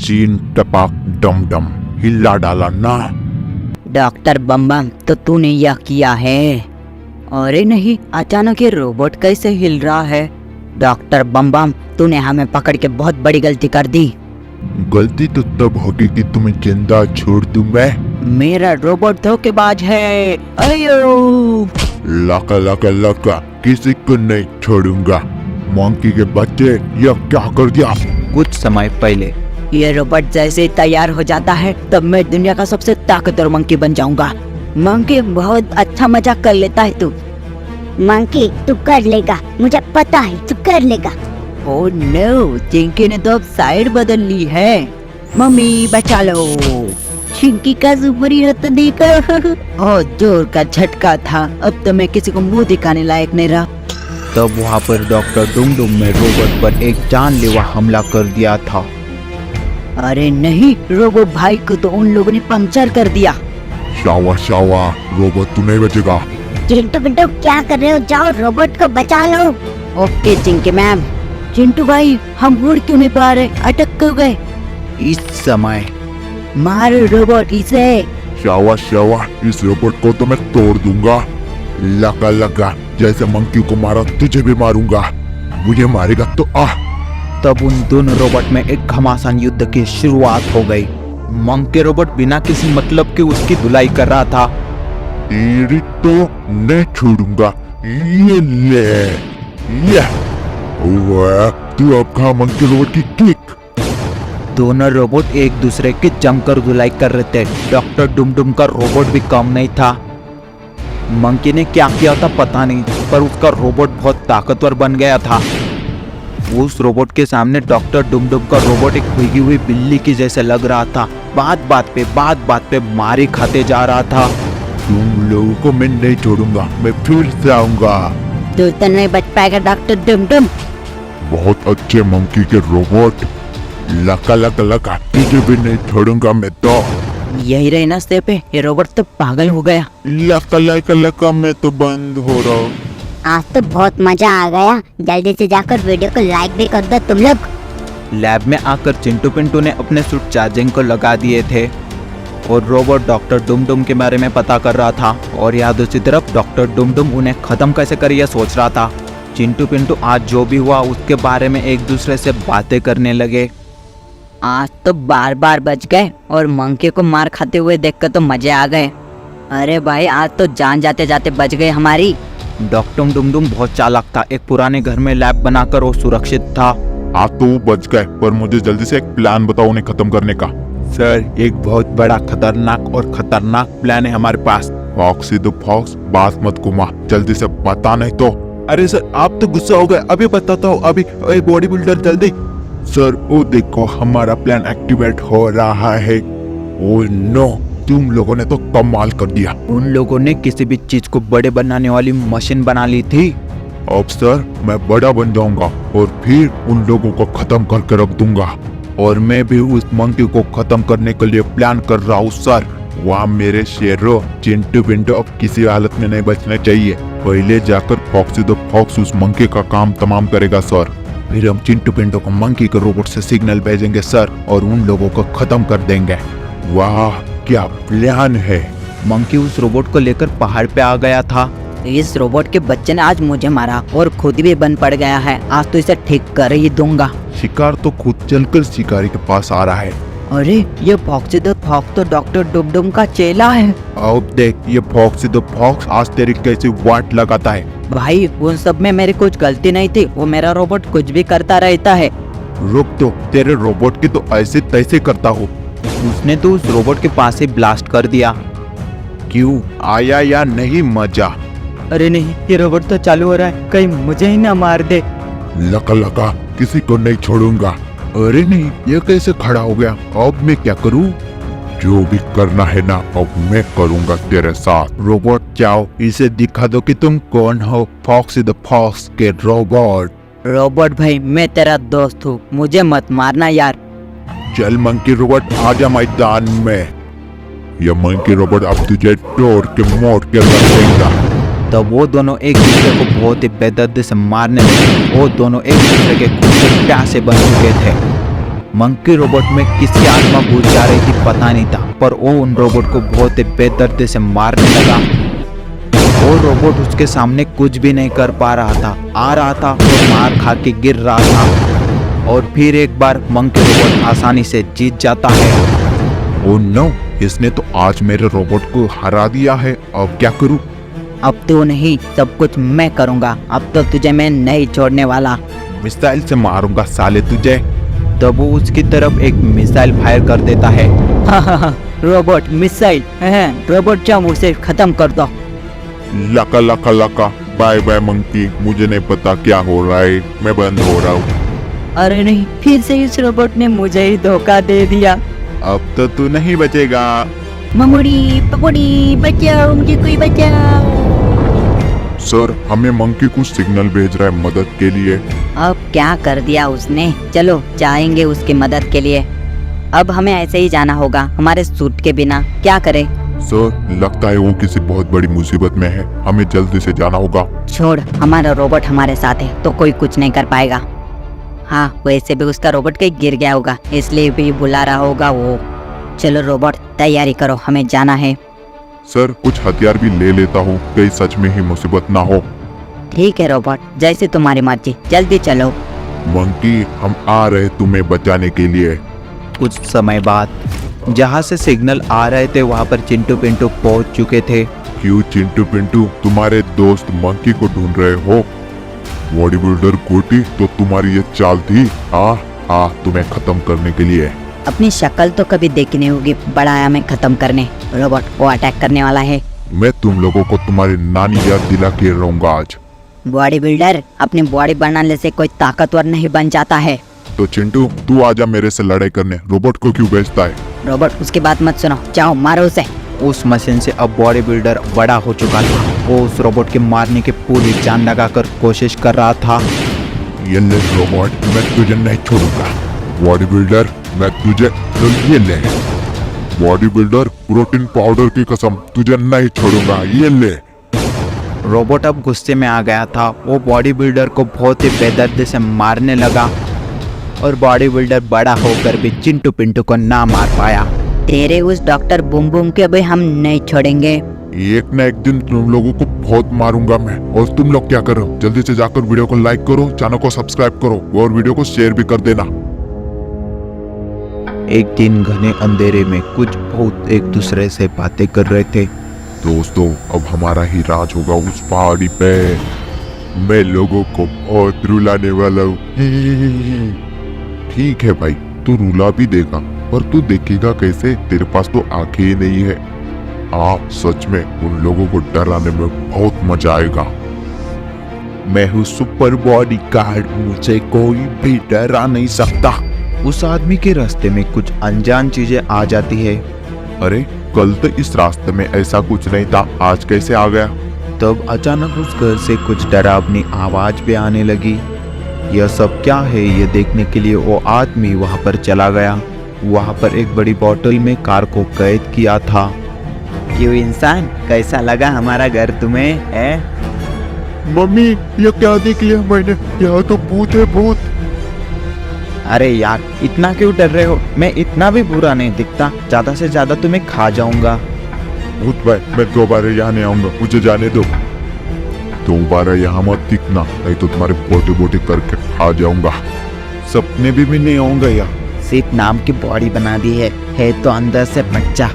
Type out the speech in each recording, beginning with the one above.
चीन टपाक डम डम हिला डाला ना। डॉक्टर बम बम, तो तूने यह किया है? अरे नहीं, अचानक ये रोबोट कैसे हिल रहा है? डॉक्टर बम बम, तूने हमें पकड़ के बहुत बड़ी गलती कर दी। गलती तो तब होगी कि तुम्हें जिंदा छोड़ दूं मैं। मेरा रोबोट धोखेबाज है। अयो! लका लका लका, किसी को नहीं छोड़ूंगा। मंकी के बच्चे, यह क्या कर दिया? कुछ समय पहले ये रोबोट जैसे ही तैयार हो जाता है तब मैं दुनिया का सबसे ताकतवर मंकी बन जाऊंगा। मंकी, बहुत अच्छा मजाक कर लेता है तू। मंकी, तू कर लेगा, मुझे पता है तू कर लेगा। ओह नो, चिंकी ने तो अब साइड बदल ली है। मम्मी बचा लो। चिंकी का सुपर हीरो तो देखो। ओह, जोर का झटका था। अब तो मैं किसी को मुंह दिखाने लायक नहीं रहा। तब वहाँ पर डॉक्टर डुमडुम ने रोबोट पर एक जानलेवा हमला कर दिया था। अरे नहीं, रोबोट भाई को तो उन लोगों ने पंक्चर कर दिया। शावा शावा, रोबोट तू नहीं बचेगा। चिंटू पिंटू क्या कर रहे हो? जाओ रोबोट को बचा लो। Okay Chinki ma'am. चिंटू भाई, हम उड़ क्यों नहीं पा रहे? अटक क्यों गए? इस समय मारो रोबोट इसे। शावा शावा, इस रोबोट को तो मैं तोड़ दूंगा। लका लका, जैसे मंकी को मारा तुझे भी मारूंगा। मुझे मारेगा तो आ। तब उन दोनों रोबोट में एक घमासान युद्ध की शुरुआत हो गई। मंकी रोबोट बिना किसी मतलब के उसकी धुलाई कर रहा था। तेरी तो नहीं छोड़ूंगा। ये ले, ये। वाह, तू अब खा मंकी रोबोट की किक। दोनों रोबोट एक दूसरे की जमकर धुलाई कर रहे थे। डॉक्टर डुमडुम का रोबोट भी कम नहीं था। मंकी ने क्या किया था पता नहीं, पर उसका रोबोट बहुत ताकतवर बन गया था। उस रोबोट के सामने डॉक्टर डुमडुम का रोबोट एक भीगी हुई बिल्ली की जैसे लग रहा था। बात बात पे मारी खाते जा रहा था। तुम लोगों को मैं नहीं छोड़ूंगा, मैं फिर से आऊंगा। तू तो नहीं बच पाएगा डॉक्टर डुमडुम। बहुत अच्छे मंकी के रोबोट। लका लका लका, तुझे भी नहीं छोड़ूंगा मैं तो। यही रहे ना स्टेप पे, ये रोबोट तो पागल हो गया। लका लका लका, मैं तो बंद हो रहा हूँ। आज तो बहुत मजा आ गया। जल्दी से जाकर वीडियो को लाइक भी कर दो तुम लोग। लैब में आकर चिंटू पिंटू ने अपने सूट चार्जिंग को लगा दिए थे और रोबोट डॉक्टर डुमडुम के बारे में पता कर रहा था। और यहाँ दूसरी तरफ डॉक्टर डुमडुम उन्हें खत्म कैसे करे यह सोच रहा था। चिंटू पिंटू आज जो भी हुआ उसके बारे में एक दूसरे से बातें करने लगे। आज तो बार बार बच गए और मंकी को मार खाते हुए देखकर तो मजे आ गए। अरे भाई, आज तो जान जाते जाते बच गए हमारी। डॉक्टर डुमडुम बहुत चालाक था। एक पुराने घर में लैब बनाकर वो सुरक्षित था। आज तो वो बच गए, पर मुझे जल्दी से एक प्लान बताओ उन्हें खत्म करने का। सर, एक बहुत बड़ा खतरनाक प्लान है हमारे पास। फॉक्सी द फॉक्स, बात मत घुमा, जल्दी से बता नहीं तो। अरे सर, आप तो गुस्सा हो गए। अभी बताता हूँ, अभी। बॉडी बिल्डर जल्दी। सर, वो देखो हमारा प्लान एक्टिवेट हो रहा है। ओह नो, तुम लोगों ने तो कमाल कर दिया। उन लोगों ने किसी भी चीज को बड़े बनाने वाली मशीन बना ली थी। अब सर, मैं बड़ा बन जाऊंगा और फिर उन लोगों को खत्म करके रख दूंगा। और मैं भी उस मंकी को खत्म करने के लिए प्लान कर रहा हूँ सर। वहाँ मेरे शेरों, चिंटू पिंटू अब किसी हालत में नहीं बचना चाहिए। पहले जाकर फॉक्सी द फॉक्स उस मंकी का काम तमाम करेगा सर। फिर हम चिंटू पिंटू को मंकी के रोबोट से सिग्नल भेजेंगे सर और उन लोगों को खत्म कर देंगे। वाह, क्या प्लान है। मंकी उस रोबोट को लेकर पहाड़ पे आ गया था। इस रोबोट के बच्चे ने आज मुझे मारा और खुद भी बंद पड़ गया है। आज तो इसे ठीक कर ही दूंगा। शिकार तो खुद चलकर शिकारी के पास आ रहा है। अरे, ये फॉक्सी द फॉक्स तो डॉक्टर डुमडुम का चेला है। अब देख, ये फॉक्सी द फॉक्स आज तेरी कैसी वाट लगाता है। भाई, उन सब में मेरी कुछ गलती नहीं थी। वो मेरा रोबोट कुछ भी करता रहता है। रुक तो, तेरे रोबोट की तो ऐसे तैसे करता हूँ। उसने तो उस रोबोट के पास ही ब्लास्ट कर दिया। क्यों, आया या नहीं मजा? अरे नहीं, ये रोबोट तो चालू हो रहा है, कहीं मुझे ही ना मार दे। लका लका, किसी को नहीं छोड़ूंगा। अरे नहीं, ये कैसे खड़ा हो गया? अब मैं क्या करूं? जो भी करना है ना, अब मैं करूंगा तेरे साथ। रोबोट जाओ, इसे दिखा दो कि तुम कौन हो। फॉक्सी द फॉक्स के रोबोट। रोबोट भाई, मैं तेरा दोस्त हूँ, मुझे मत मारना यार। चल मंकी रोबोट, आजा मैदान में। यह मंकी रोबोट अब तुझे तोड़ के मोड़ के रख देगा। तो वो दोनों एक दूसरे को बहुत ही बेदर्दी से मारने लगे। वो दोनों एक दूसरे के खून के प्यासे बन चुके थे। मंकी रोबोट में किसकी आत्मा घुस जा रही थी पता नहीं था, पर वो उन रोबोट को बहुत ही बेदर्दी से मारने लगा। वो रोबोट उसके सामने कुछ भी नहीं कर पा रहा था, आ रहा था और मार खा के गिर रहा था। और फिर एक बार मंकी रोबोट आसानी से जीत जाता है। ओह नो, इसने तो आज मेरे रोबोट को हरा दिया है। अब क्या करूं? अब तो नहीं, सब कुछ मैं करूँगा। अब तो तुझे मैं नहीं छोड़ने वाला। मिसाइल से मारूंगा साले तुझे। तब वो उसकी तरफ एक मिसाइल फायर कर देता है। हाँ, रोबोट मिसाइल है। रोबोट जाओ, उसे खत्म कर दो। लका लका लका, बाय बाय मंकी। मुझे नहीं पता क्या हो रहा है, मैं बंद हो रहा हूँ। अरे नहीं, फिर से इस रोबोट ने मुझे ही धोखा दे दिया। अब तो तू नहीं बचेगा। ममुड़ी पपुड़ी, बचाओ मुझे, कोई बचाओ। सर, हमें मंकी कुछ सिग्नल भेज रहा है मदद के लिए। अब क्या कर दिया उसने। चलो जाएंगे उसकी मदद के लिए। अब हमें ऐसे ही जाना होगा, हमारे सूट के बिना क्या करें। सर, लगता है वो किसी बहुत बड़ी मुसीबत में है, हमें जल्दी से जाना होगा। छोड़, हमारा रोबोट हमारे साथ है तो कोई कुछ नहीं कर पाएगा। हाँ, वैसे भी उसका रोबोट कहीं गिर गया होगा, इसलिए भी बुला रहा होगा वो। चलो रोबोट, तैयारी करो, हमें जाना है। सर, कुछ हथियार भी ले लेता हूँ, कहीं सच में ही मुसीबत ना हो। ठीक है रोबोट, जैसे तुम्हारी मर्जी, जल्दी चलो। मंकी, हम आ रहे तुम्हें बचाने के लिए। कुछ समय बाद जहाँ से सिग्नल आ रहे थे वहाँ पर चिंटू पिंटू पहुँच चुके थे। क्यों चिंटू पिंटू, तुम्हारे दोस्त मंकी को ढूंढ रहे हो? बॉडी बिल्डर गोटी, तो तुम्हारी ये चाल थी? हाँ, तुम्हें खत्म करने के लिए। अपनी शक्ल तो कभी देखी नहीं होगी, बड़ा आया मैं खत्म करने। रोबोट, वो अटैक करने वाला है। मैं तुम लोगों को तुम्हारी नानी याद दिला के रहूंगा आज। बॉडी बिल्डर, अपनी बॉडी बनाने से कोई ताकतवर नहीं बन जाता है। तो चिंटू, तू आजा मेरे से लड़ाई करने। रोबोट को क्यों बेचता है? रोबोट, उसकी बात मत सुनो, जाओ मारो उसे। उस मशीन से अब बॉडी बिल्डर बड़ा हो चुका था। वो उस रोबोट के मारने की पूरी जान लगाकर कोशिश कर रहा था। ये ले रोबोट, मैं तुझे नहीं छोड़ूंगा। बॉडी बिल्डर, मैं तुझे, तो ये ले बॉडी बिल्डर, प्रोटीन पाउडर की कसम, तुझे नहीं छोड़ूंगा। ये ले। रोबोट अब गुस्से में आ गया था। वो बॉडी बिल्डर को बहुत ही बेदर्दी से मारने लगा और बॉडी बिल्डर बड़ा होकर भी चिंटू पिंटू को ना मार पाया। तेरे उस डॉक्टर बूम बूम के अभी हम नहीं छोड़ेंगे। एक न एक दिन तुम लोगों को बहुत मारूंगा मैं। और तुम लोग क्या करो, जल्दी से जाकर वीडियो को लाइक करो, चैनल को सब्सक्राइब करो और वीडियो को शेयर भी कर देना। एक दिन घने अंधेरे में कुछ भूत एक दूसरे से बातें कर रहे थे। दोस्तों, अब हमारा ही राज होगा उस पहाड़ी पे। मैं लोगों को बहुत रुलाने वाला हूँ। ठीक है भाई, तू रुला भी देगा, पर तू देखेगा कैसे? तेरे पास तो आंखें ही नहीं है। सच में उन लोगों को डराने में बहुत मजा आएगा। मैं हूँ सुपर बॉडी गार्ड, मुझे कोई भी डरा नहीं सकता। उस आदमी के रास्ते में कुछ अनजान चीजें आ जाती है। अरे, कल तो इस रास्ते में ऐसा कुछ नहीं था, आज कैसे आ गया? तब अचानक उस घर से कुछ डरावनी आवाज भी आने लगी। यह सब क्या है, ये देखने के लिए वो आदमी वहां पर चला गया। वहां पर एक बड़ी बोतल में कार को कैद किया था। क्यों इंसान, कैसा लगा हमारा घर तुम्हें है? मम्मी, ये क्या देख लिया मैंने? यहाँ तो भूत है, भूत। अरे यार, इतना क्यों डर रहे हो? मैं इतना भी बुरा नहीं दिखता, ज्यादा से ज्यादा तुम्हें खा जाऊंगा। भूत भाई, मैं दोबारा यहाँ नहीं आऊंगा, मुझे जाने दो। दोबारा यहाँ मत दिखना, नहीं तो तुम्हारे बोटी बोटी करके खा जाऊंगा। सपने भी नहीं आऊंगा यहाँ। सिर्फ नाम की बॉडी बना दी है तो अंदर से बच्चा।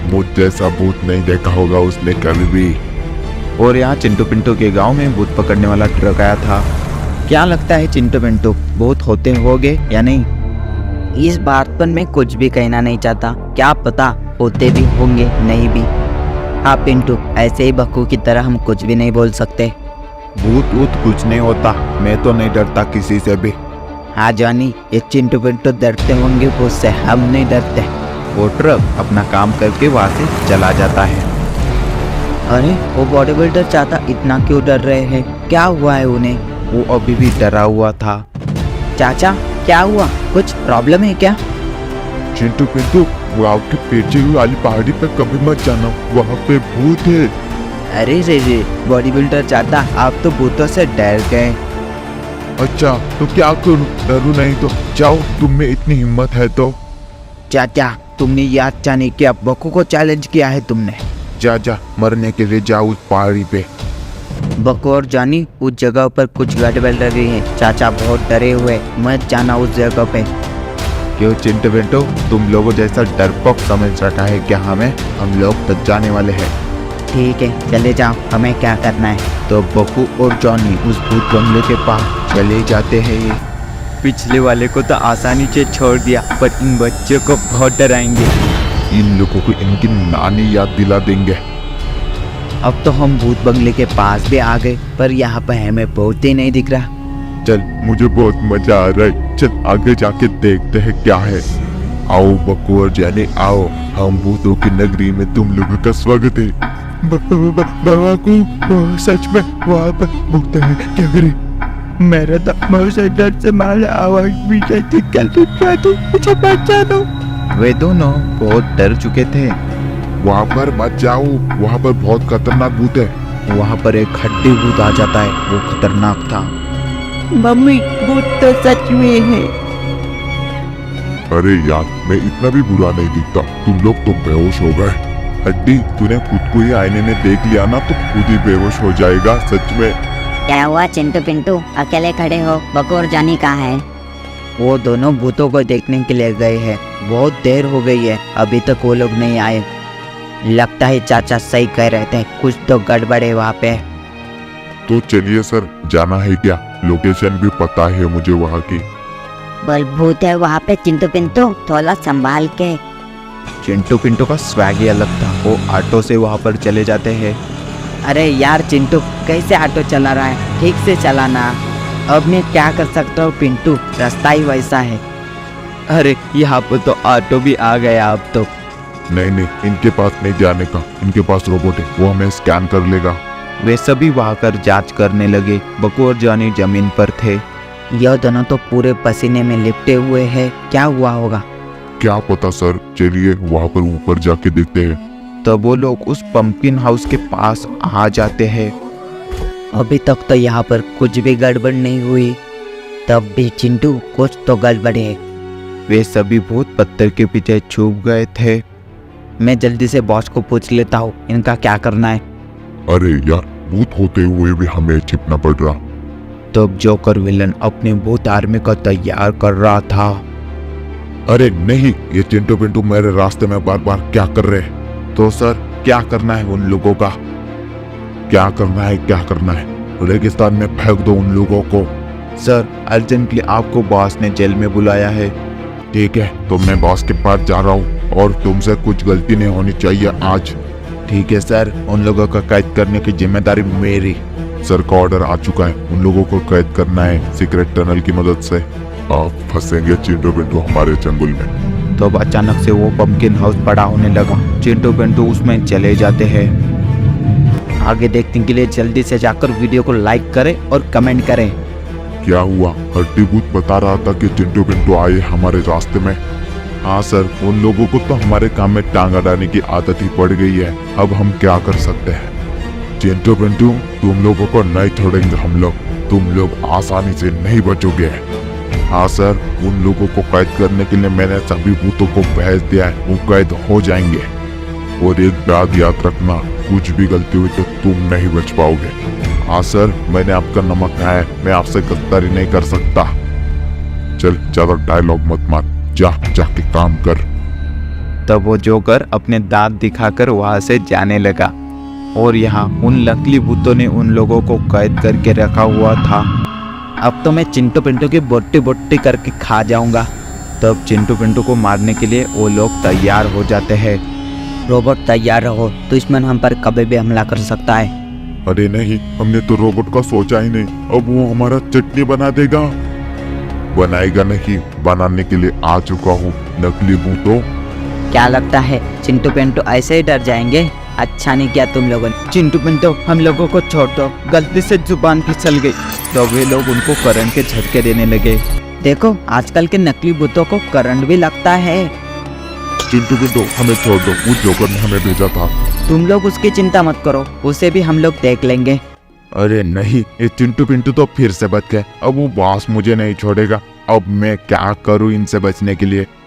मुझ जैसा भूत नहीं देखा होगा उसने कभी भी। और यहाँ चिंटू पिंटू के गांव में भूत पकड़ने वाला ट्रक आया था। क्या लगता है चिंटू पिंटू, भूत होते होंगे या नहीं? इस बात पर मैं कुछ भी कहना नहीं चाहता, क्या पता होते भी होंगे नहीं भी। हाँ पिंटू, ऐसे ही बक्कू की तरह हम कुछ भी नहीं बोल सकते। भूत वूत कुछ नहीं होता, मैं तो नहीं डरता किसी से भी। हाँ जॉनी, ये चिंटू पिंटू डरते होंगे भूत से, हम नहीं डरते। वो ट्रक अपना काम करके वहाँ से चला जाता है। अरे, वो बॉडी बिल्डर चाहता इतना क्यों डर रहे हैं? क्या हुआ है उन्हें? वो अभी भी डरा हुआ था। चाचा, क्या हुआ? कुछ प्रॉब्लम है क्या? चिंटू पिंटू, गाँव के पीछे वाली पहाड़ी पे कभी मत जाना, वहाँ पे भूत है। अरे रे, बॉडी बिल्डर चाहता आप तो भूतों से डर गए। अच्छा तो क्या करूं? डरू नहीं तो जाओ, तुम में इतनी हिम्मत है तो। चाचा, तुमने याद जाने क्या बकू को चैलेंज किया है तुमने? जा जा, मरने के लिए जाओ उस पहाड़ी पे। बकू और जानी, उस जगह पर कुछ गड़बड़ रही है। चाचा बहुत डरे हुए, मत जाना उस जगह पे। क्यों चिंटू पिंटू, तुम लोगों जैसा डरपोक समझ रखा है क्या हमें? हम लोग तो जाने वाले हैं। ठीक है, चले जाओ, हमें क्या करना है। तो बकू और जॉनी उस भूत बंगले के पास चले जाते हैं। पिछले वाले को तो आसानी से छोड़ दिया, पर इन बच्चों को बहुत डराएंगे। इन लोगों को इनकी नानी याद दिला देंगे। अब तो हम भूत बंगले के पास भी आ गए, पर यहाँ पर हमें बहुत ही नहीं दिख रहा। चल, मुझे बहुत मजा आ रहा है। चल आगे जाके देखते हैं क्या है। आओ बकू और जाने आओ, हम भूतों की नगरी में तुम लोगों का स्वागत है। बाबू, सच में वहाँ पर भूत है क्या? करें? मेरा तो मुंह से डर से मारा आवाज भी कहती मुझे बचा दो। वे दोनों बहुत डर चुके थे। वहाँ पर मत जाओ, वहाँ पर बहुत खतरनाक भूत है। वहाँ पर एक हड्डी भूत आ जाता है, वो खतरनाक था। मम्मी, भूत तो सच में है। अरे यार, मैं इतना भी बुरा नहीं दिखता। तुम लोग तो बेहोश हो गए। हड्डी, तूने खुद को ही आईने में देख लिया ना तो खुद ही बेहोश हो जाएगा। सच में। क्या हुआ चिंटू पिंटू, अकेले खड़े हो? बकू और जानी कहाँ है? वो दोनों भूतों को देखने के लिए गए हैं। बहुत देर हो गई है, अभी तक वो लोग नहीं आए। लगता है चाचा सही कह रहे थे, कुछ तो गड़बड़ है वहाँ पे। तो चलिए सर, जाना है क्या? लोकेशन भी पता है मुझे वहाँ की। बोल, भूत है वहाँ पे चिंटू पिंटू, थोड़ा संभाल के। चिंटू पिंटू का स्वैग ही अलग था। वो ऑटो से वहाँ पर चले जाते हैं। अरे यार चिंटू, कैसे ऑटो चला रहा है? ठीक से चलाना। अब मैं क्या कर सकता हूँ पिंटू, रास्ता ही वैसा है। अरे यहाँ पर तो ऑटो भी आ गया अब तो। नहीं नहीं, इनके पास नहीं जाने का। इनके पास रोबोट है, वो हमें स्कैन कर लेगा। वे सभी वहाँ कर जांच करने लगे। बकू और जॉनी जमीन पर थे। यह दोनों तो पूरे पसीने में लिपटे हुए हैं। क्या हुआ होगा? क्या पता सर, चलिए वहाँ पर ऊपर जाके देखते हैं। तब वो लोग उस पंपकिन हाउस के पास आ जाते हैं। अभी तक तो यहाँ पर कुछ भी गड़बड़ नहीं हुई, तब भी चिंटू कुछ तो गड़बड़ है। वे सभी भूत पत्थर के पीछे छुप गए थे। मैं जल्दी से बॉस को पूछ लेता हूँ, इनका क्या करना है। अरे यार, भूत होते हुए भी हमें छिपना पड़ रहा। तब जोकर विलन अपनी भूत आर्मी को तैयार कर रहा था। अरे नहीं, ये चिंटू पिंटू मेरे रास्ते में बार बार क्या कर रहे हैं? तो सर, क्या करना है उन लोगों का? क्या करना है, क्या करना है? रेगिस्तान में फेंक दो उन लोगों को। सर, अर्जेंटली आपको बॉस ने जेल में बुलाया है। ठीक है, तो मैं बॉस के पास जा रहा हूँ और तुमसे कुछ गलती नहीं होनी चाहिए आज। ठीक है सर, उन लोगों का कैद करने की जिम्मेदारी मेरी। सर का ऑर्डर आ चुका है, उन लोगों को कैद करना है सीक्रेट टनल की मदद से। आप फंसेंगे चिंटू पिंटू हमारे चंगुल में। तो अब अचानक से वो पंपकिन हाउस बड़ा होने लगा। चिंटू पिंटू उसमें चले जाते हैं। आगे देखने के लिए जल्दी से जाकर वीडियो को लाइक करें और कमेंट करें। क्या हुआ? हड्डी भूत बता रहा था कि चिंटू पिंटू आए हमारे रास्ते में। हाँ सर, उन लोगों को तो हमारे काम में टांग अड़ाने की आदत ही पड़ गई है। अब हम क्या कर सकते हैं? चिंटू पिंटू, तुम लोगों को नहीं छोड़ेंगे हम लोग। तुम लोग आसानी से नहीं बचोगे। हाँ सर, उन लोगों को कैद करने के लिए मैंने सभी भूतों को भेज दिया है, वो कैद हो जाएंगे। और एक बात याद रखना, कुछ भी गलती हुई तो तुम नहीं बच पाओगे। हाँ सर, मैंने आपका नमक खाया है, मैं आपसे गद्दारी नहीं कर सकता। चल, ज्यादा डायलॉग मत मार, जाके काम कर। तब वो जोकर अपने दांत दिखाकर वहां से जाने लगा और यहाँ उन नकली भूतों ने उन लोगों को कैद करके रखा हुआ था। अब तो मैं चिंटू पिंटू की बोटी बोटी करके खा जाऊंगा। तब चिंटू पिंटू को मारने के लिए वो लोग तैयार हो जाते हैं। रोबोट तैयार रहो, दुश्मन हम पर कभी भी हमला कर सकता है। अरे नहीं, हमने तो रोबोट का सोचा ही नहीं। अब वो हमारा चटनी बना देगा। बनाएगा नहीं, बनाने के लिए आ चुका हूँ। नकली भूतों, क्या लगता है चिंटू पिंटू ऐसे ही डर जाएंगे? अच्छा नहीं किया तुम लोगों ने। चिंटू पिंटू, हम लोगों को छोड़ दो, गलती से जुबान फिसल गई। तो वे लोग उनको करंट के झटके देने लगे। देखो, आजकल के नकली भूतों को करंट भी लगता है। चिंटू पिंटू हमें छोड़ दो, उस जोकर ने हमें भेजा था। तुम लोग उसकी चिंता मत करो, उसे भी हम लोग देख लेंगे। अरे नहीं, ये चिंटू पिंटू तो फिर से बच गए। अब वो बॉस मुझे नहीं छोड़ेगा। अब मैं क्या करूं इनसे बचने के लिए।